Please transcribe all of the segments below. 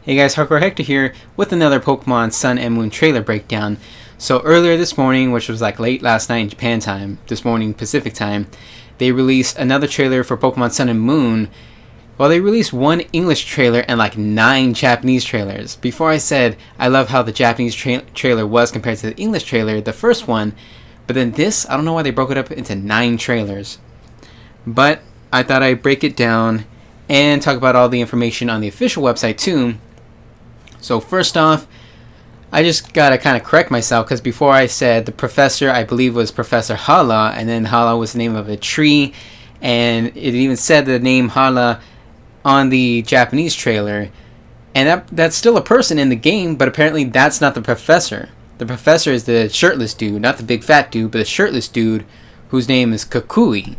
Hey guys, Hardcore Hector here with another Pokemon Sun and Moon trailer breakdown. So earlier this morning, which was like late last night in Japan time, this morning Pacific time, they released another trailer for Pokemon Sun and Moon. Well, they released one English trailer and like 9 Japanese trailers. Before I said I love how the Japanese trailer was compared to the English trailer, the first one, but then this, I don't know why they broke it up into 9 trailers. But I thought I'd break it down and talk about all the information on the official website too. So first off, I just gotta kind of correct myself, because before I said the professor, I believe was Professor Hala, and then Hala was the name of a tree, and it even said the name Hala on the Japanese trailer, and that's still a person in the game, but apparently that's not the professor. The professor is the shirtless dude, not the big fat dude, but the shirtless dude whose name is Kukui.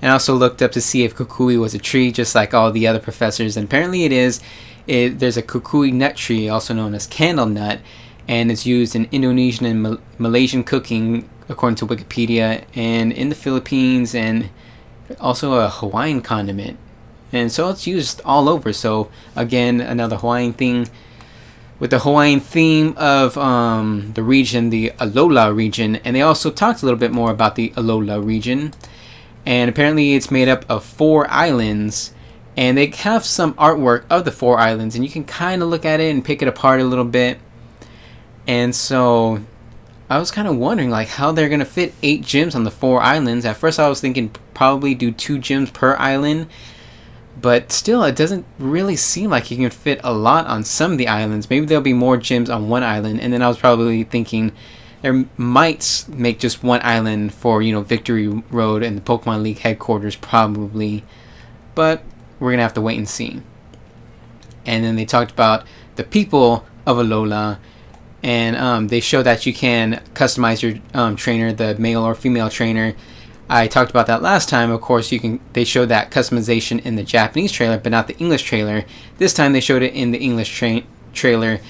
And I also looked up to see if Kukui was a tree, just like all the other professors, and apparently it is. There's a Kukui nut tree, also known as candle nut, and it's used in Indonesian and Malaysian cooking, according to Wikipedia, and in the Philippines, and also a Hawaiian condiment. And so it's used all over. So again, another Hawaiian thing with the Hawaiian theme of the region, the Alola region, and they also talked a little bit more about the Alola region. And apparently it's made up of 4 islands, and they have some artwork of the 4 islands, and you can kind of look at it and pick it apart a little bit. And so I was kind of wondering like how they're going to fit 8 gyms on the 4 islands. At first I was thinking probably do 2 gyms per island, but still it doesn't really seem like you can fit a lot on some of the islands. Maybe there'll be more gyms on one island, and then I was probably thinking there might make just one island for, Victory Road and the Pokemon League headquarters probably, but we're going to have to wait and see. And then they talked about the people of Alola, and they show that you can customize your trainer, the male or female trainer. I talked about that last time. Of course, they showed that customization in the Japanese trailer, but not the English trailer. This time they showed it in the English trailer. And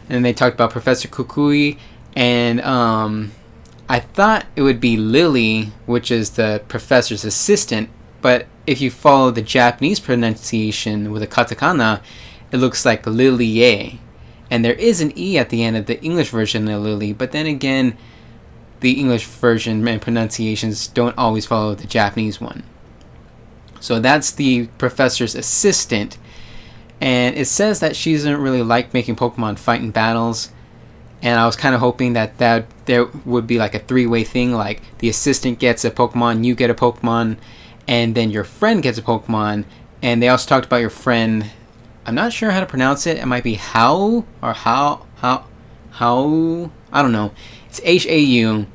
then they talked about Professor Kukui, and I thought it would be Lily, which is the professor's assistant, but if you follow the Japanese pronunciation with a katakana, it looks like Lilie. And there is an E at the end of the English version of Lily, but then again, the English version and pronunciations don't always follow the Japanese one. So that's the professor's assistant, and it says that she doesn't really like making Pokemon fight in battles. And I was kind of hoping that there would be like a 3-way thing, like the assistant gets a Pokemon, you get a Pokemon, and then your friend gets a Pokemon. And they also talked about your friend, I'm not sure how to pronounce it. It might be How, or How, I don't know. It's H-A-U.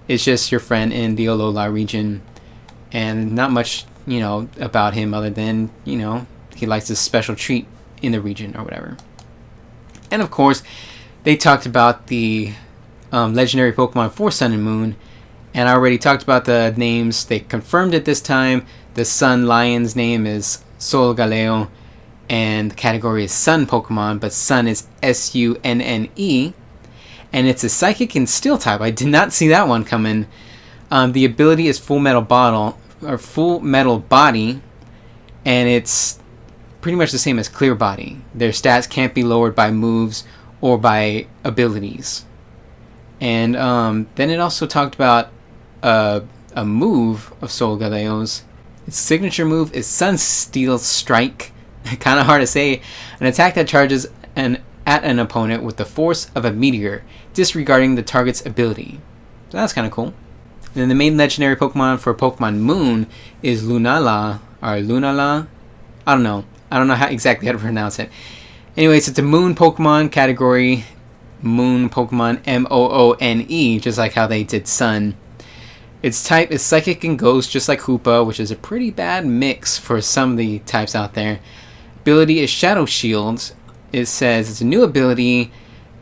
It's just your friend in the Alola region. And not much, about him other than, he likes a special treat in the region or whatever. And of course, they talked about the legendary Pokemon for Sun and Moon. And I already talked about the names. They confirmed it this time. The Sun Lion's name is Solgaleo, and the category is Sun Pokemon, but Sun is S-U-N-N-E. And it's a Psychic and Steel type. I did not see that one coming. The ability is Full Metal Body, and it's pretty much the same as Clear Body. Their stats can't be lowered by moves or by abilities. And then it also talked about a move of Solgaleo's. Its signature move is Sun Steel Strike. Kind of hard to say. An attack that charges at an opponent with the force of a meteor, disregarding the target's ability. So that's kind of cool. And then the main legendary Pokemon for Pokemon Moon is Lunala, or Lunala. I don't know exactly how to pronounce it. Anyways, it's a Moon Pokemon category. Moon Pokemon, M-O-O-N-E, just like how they did Sun. Its type is Psychic and Ghost, just like Hoopa, which is a pretty bad mix for some of the types out there. Ability is Shadow Shield. It says it's a new ability,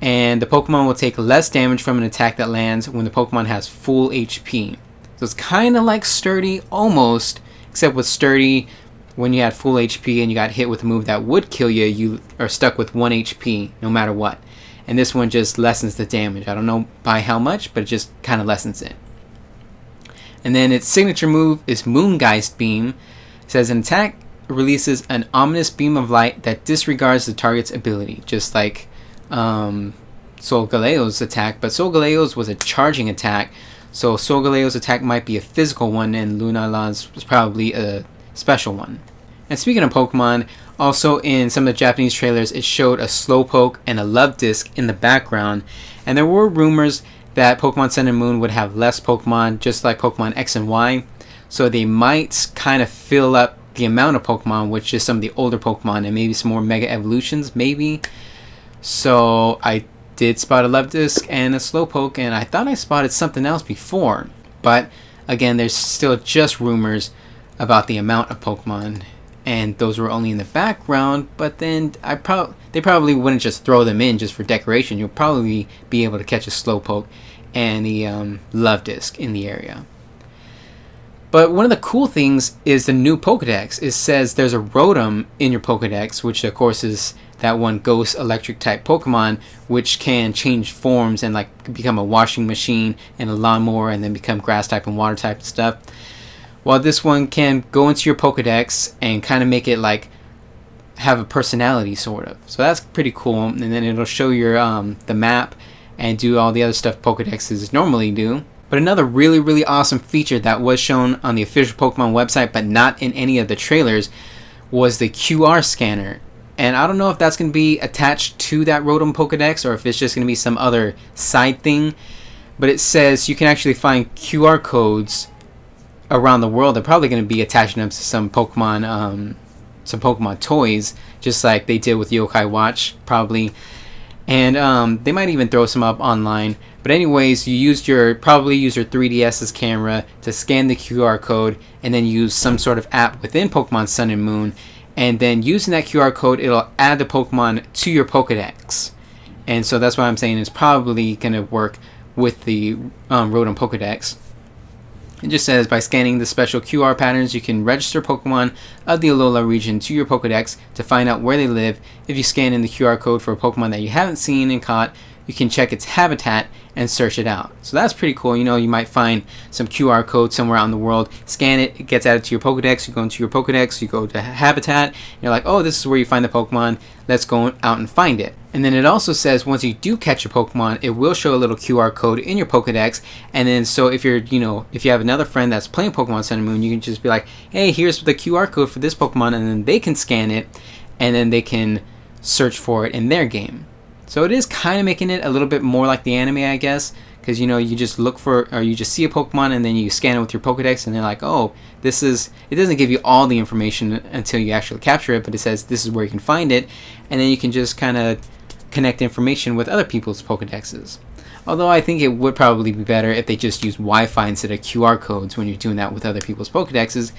and the Pokemon will take less damage from an attack that lands when the Pokemon has full HP. So it's kind of like Sturdy, almost, except with Sturdy, when you had full HP and you got hit with a move that would kill you, you are stuck with 1 HP no matter what. And this one just lessens the damage. I don't know by how much, but it just kind of lessens it. And then its signature move is Moongeist Beam. It says an attack releases an ominous beam of light that disregards the target's ability, just like Solgaleo's attack. But Solgaleo's was a charging attack, so Solgaleo's attack might be a physical one, and Lunala's was probably a special one. And speaking of Pokemon, also in some of the Japanese trailers, it showed a Slowpoke and a Love Disc in the background, and there were rumors that Pokemon Sun and Moon would have less Pokemon, just like Pokemon X and Y, so they might kind of fill up the amount of Pokemon with just some of the older Pokemon and maybe some more Mega Evolutions, maybe. So I did spot a Love Disc and a Slowpoke, and I thought I spotted something else before, but again, there's still just rumors about the amount of Pokemon, and those were only in the background. But then they probably wouldn't just throw them in just for decoration. You'll probably be able to catch a Slowpoke and the Love Disc in the area. But one of the cool things is the new Pokedex. It says there's a Rotom in your Pokedex, which of course is that one ghost electric type Pokemon, which can change forms and like become a washing machine and a lawnmower and then become grass type and water type stuff. While this one can go into your Pokedex and kind of make it like have a personality sort of. So that's pretty cool. And then it'll show your the map and do all the other stuff Pokedexes normally do. But another really, really awesome feature that was shown on the official Pokemon website but not in any of the trailers was the QR scanner. And I don't know if that's going to be attached to that Rotom Pokedex or if it's just going to be some other side thing. But it says you can actually find QR codes around the world. They're probably going to be attaching them to some Pokemon toys, just like they did with Yokai Watch, probably. And they might even throw some up online. But anyways, you probably use your 3DS's camera to scan the QR code, and then use some sort of app within Pokemon Sun and Moon, and then using that QR code, it'll add the Pokemon to your Pokedex. And so that's why I'm saying it's probably going to work with the Rotom Pokedex. It just says by scanning the special QR patterns, you can register Pokemon of the Alola region to your Pokedex to find out where they live. If you scan in the QR code for a Pokemon that you haven't seen and caught, you can check its habitat and search it out. So that's pretty cool. You know, you might find some QR code somewhere out in the world, scan it, it gets added to your Pokedex, you go into your Pokedex, you go to habitat, and you're like, oh, this is where you find the Pokemon, let's go out and find it. And then it also says once you do catch a Pokemon, it will show a little QR code in your Pokedex, and then so if you have another friend that's playing Pokemon Sun and Moon, you can just be like, hey, here's the QR code for this Pokemon, and then they can scan it, and then they can search for it in their game. So it is kind of making it a little bit more like the anime, I guess, because you just look for, or you just see a Pokemon and then you scan it with your Pokedex, and they're like, oh, it doesn't give you all the information until you actually capture it, but it says this is where you can find it, and then you can just kind of connect information with other people's Pokedexes. Although I think it would probably be better if they just use Wi-Fi instead of QR codes when you're doing that with other people's Pokedexes,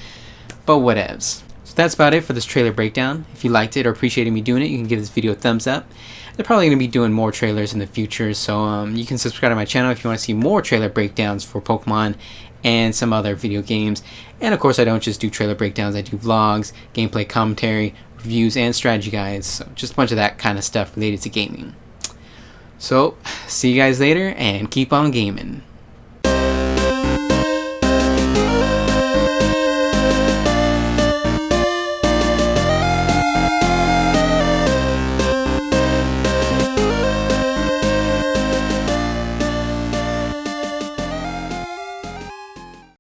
but whatevs. So that's about it for this trailer breakdown. If you liked it or appreciated me doing it, you can give this video a thumbs up. They're probably going to be doing more trailers in the future, so you can subscribe to my channel if you want to see more trailer breakdowns for Pokemon and some other video games. And of course, I don't just do trailer breakdowns, I do vlogs, gameplay commentary, reviews, and strategy guides. So just a bunch of that kind of stuff related to gaming. So, see you guys later, and keep on gaming.